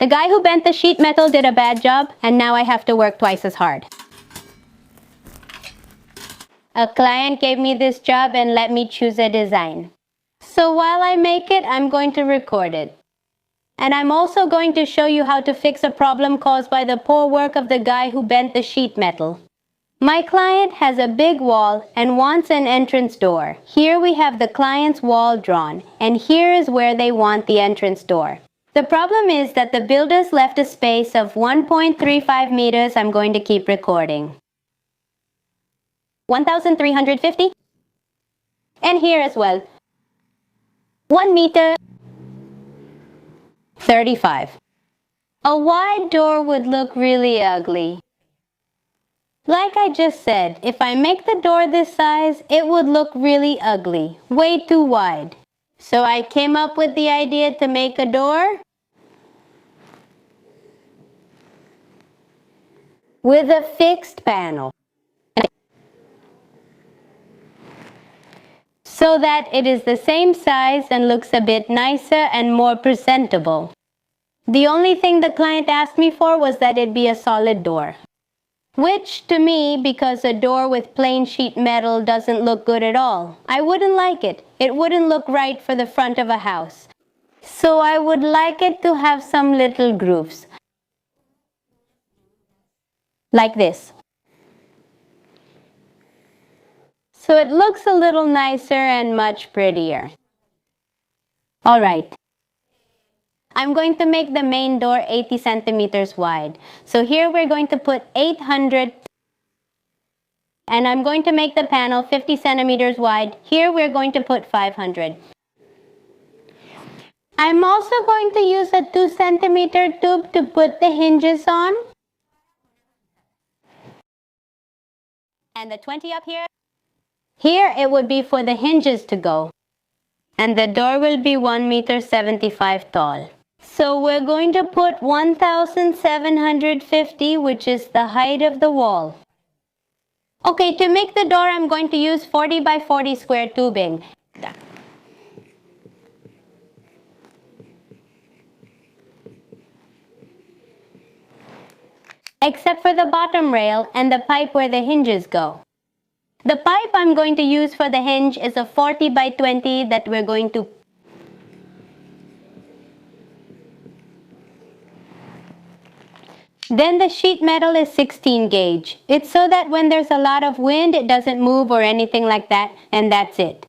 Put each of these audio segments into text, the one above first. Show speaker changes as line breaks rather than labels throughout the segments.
The guy who bent the sheet metal did a bad job, and now I have to work twice as hard. A client gave me this job and let me choose a design. So while I make it, I'm going to record it. And I'm also going to show you how to fix a problem caused by the poor work of the guy who bent the sheet metal. My client has a big wall and wants an entrance door. Here we have the client's wall drawn, and here is where they want the entrance door. The problem is that the builders left a space of 1.35 meters. I'm going to keep recording. 1,350. And here as well. 1 meter 35. A wide door would look really ugly. Like I just said, if I make the door this size, it would look really ugly, way too wide. So I came up with the idea to make a door with a fixed panel, so that it is the same size and looks a bit nicer and more presentable. The only thing the client asked me for was that it be a solid door. Which, to me, because a door with plain sheet metal doesn't look good at all. I wouldn't like it. It wouldn't look right for the front of a house. So I would like it to have some little grooves. Like this. So it looks a little nicer and much prettier. Alright. I'm going to make the main door 80 centimeters wide. So here we're going to put 800, and I'm going to make the panel 50 centimeters wide. Here we're going to put 500. I'm also going to use a 2 centimeter tube to put the hinges on. And the 20 up here. Here it would be for the hinges to go. And the door will be 1 meter 75 tall. So we're going to put 1,750, which is the height of the wall. Okay, to make the door, I'm going to use 40 by 40 square tubing. Except for the bottom rail and the pipe where the hinges go. The pipe I'm going to use for the hinge is a 40 by 20 that we're going to Then the sheet metal is 16 gauge. It's so that when there's a lot of wind, it doesn't move or anything like that, and that's it.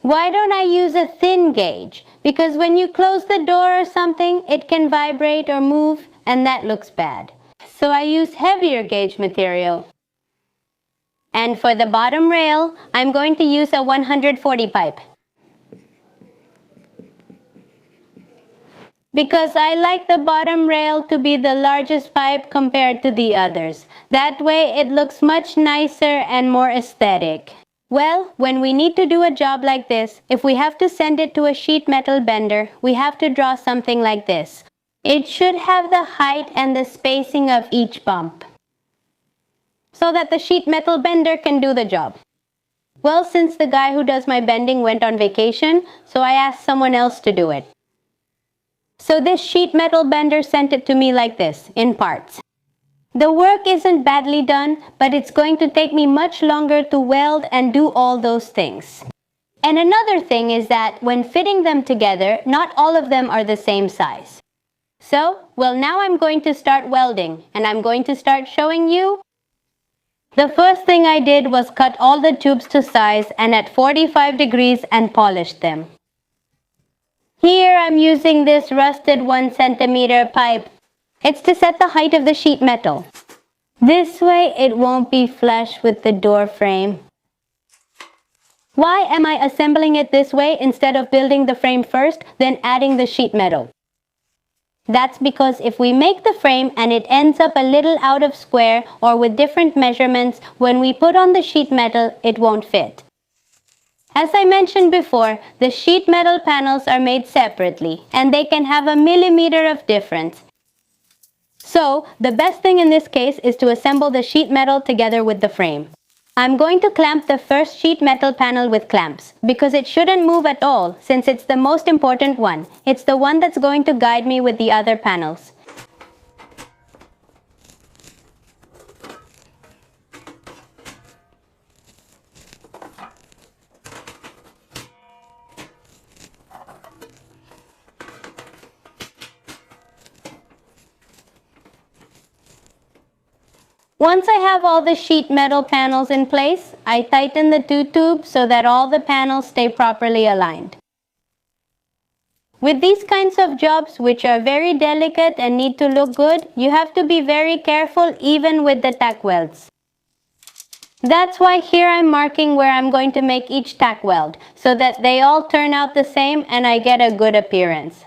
Why don't I use a thin gauge? Because when you close the door or something, it can vibrate or move, and that looks bad. So I use heavier gauge material. And for the bottom rail, I'm going to use a 140 pipe. Because I like the bottom rail to be the largest pipe compared to the others. That way it looks much nicer and more aesthetic. Well, when we need to do a job like this, if we have to send it to a sheet metal bender, we have to draw something like this. It should have the height and the spacing of each bump, so that the sheet metal bender can do the job. Well, since the guy who does my bending went on vacation, so I asked someone else to do it. So this sheet metal bender sent it to me like this, in parts. The work isn't badly done, but it's going to take me much longer to weld and do all those things. And another thing is that when fitting them together, not all of them are the same size. So, well, now I'm going to start welding, and I'm going to start showing you. The first thing I did was cut all the tubes to size and at 45 degrees and polished them. Here I'm using this rusted 1 centimeter pipe. It's to set the height of the sheet metal. This way it won't be flush with the door frame. Why am I assembling it this way instead of building the frame first, then adding the sheet metal? That's because if we make the frame and it ends up a little out of square or with different measurements, when we put on the sheet metal, it won't fit. As I mentioned before, the sheet metal panels are made separately and they can have a millimeter of difference. So, the best thing in this case is to assemble the sheet metal together with the frame. I'm going to clamp the first sheet metal panel with clamps because it shouldn't move at all since it's the most important one. It's the one that's going to guide me with the other panels. Once I have all the sheet metal panels in place, I tighten the two tubes so that all the panels stay properly aligned. With these kinds of jobs, which are very delicate and need to look good, you have to be very careful even with the tack welds. That's why here I'm marking where I'm going to make each tack weld, so that they all turn out the same and I get a good appearance.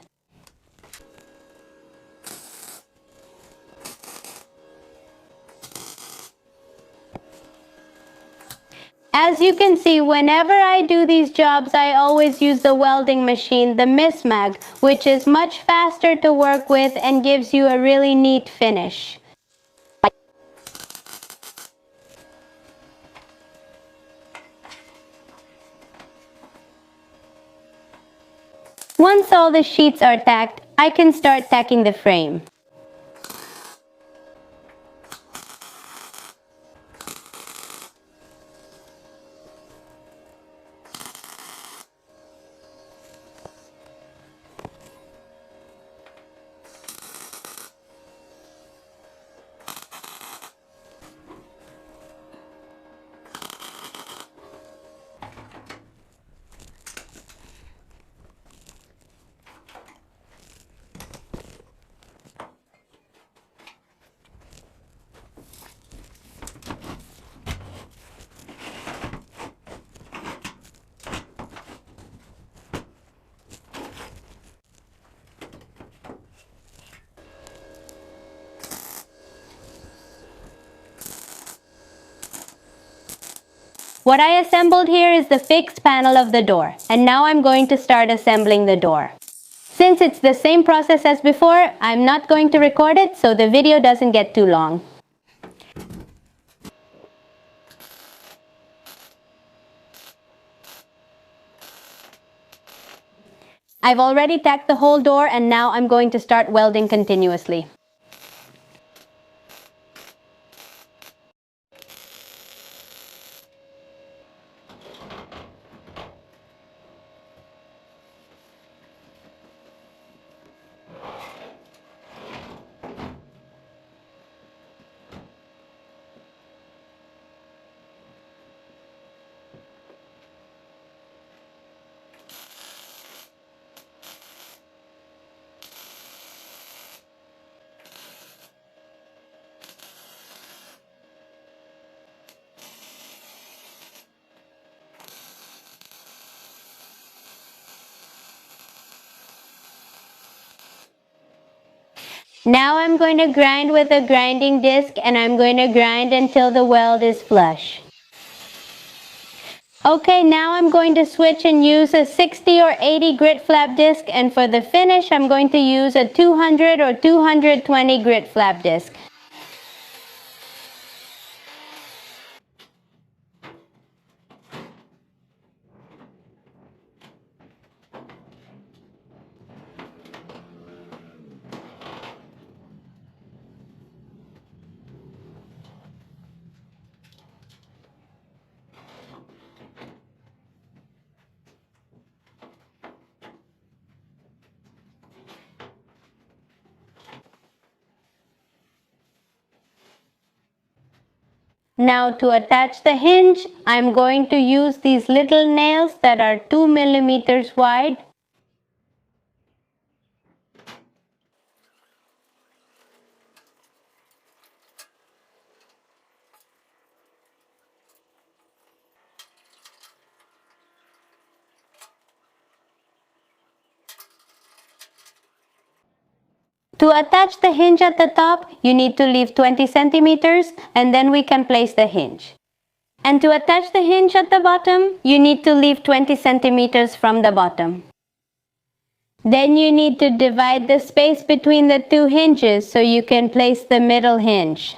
As you can see, whenever I do these jobs, I always use the welding machine, the Mismag, which is much faster to work with and gives you a really neat finish. Once all the sheets are tacked, I can start tacking the frame. What I assembled here is the fixed panel of the door, and now I'm going to start assembling the door. Since it's the same process as before, I'm not going to record it so the video doesn't get too long. I've already tacked the whole door and now I'm going to start welding continuously. Now I'm going to grind with a grinding disc and I'm going to grind until the weld is flush. Okay, now I'm going to switch and use a 60 or 80 grit flap disc, and for the finish I'm going to use a 200 or 220 grit flap disc. Now to attach the hinge, I'm going to use these little nails that are 2 millimeters wide. To attach the hinge at the top, you need to leave 20 centimeters and then we can place the hinge. And to attach the hinge at the bottom, you need to leave 20 centimeters from the bottom. Then you need to divide the space between the two hinges so you can place the middle hinge.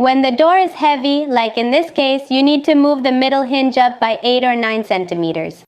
When the door is heavy, like in this case, you need to move the middle hinge up by 8 or 9 centimeters.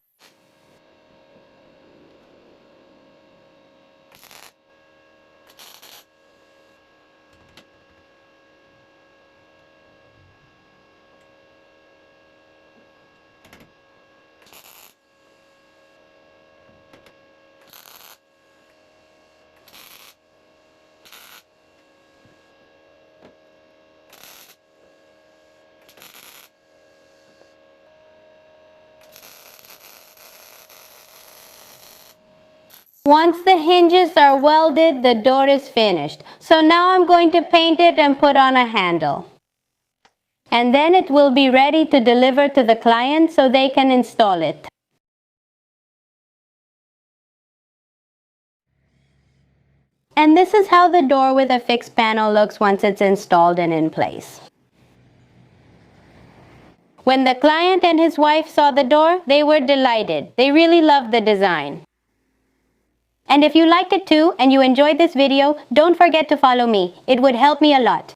Once the hinges are welded, the door is finished. So now I'm going to paint it and put on a handle. And then it will be ready to deliver to the client so they can install it. And this is how the door with a fixed panel looks once it's installed and in place. When the client and his wife saw the door, they were delighted. They really loved the design. And if you liked it too and you enjoyed this video, don't forget to follow me. It would help me a lot.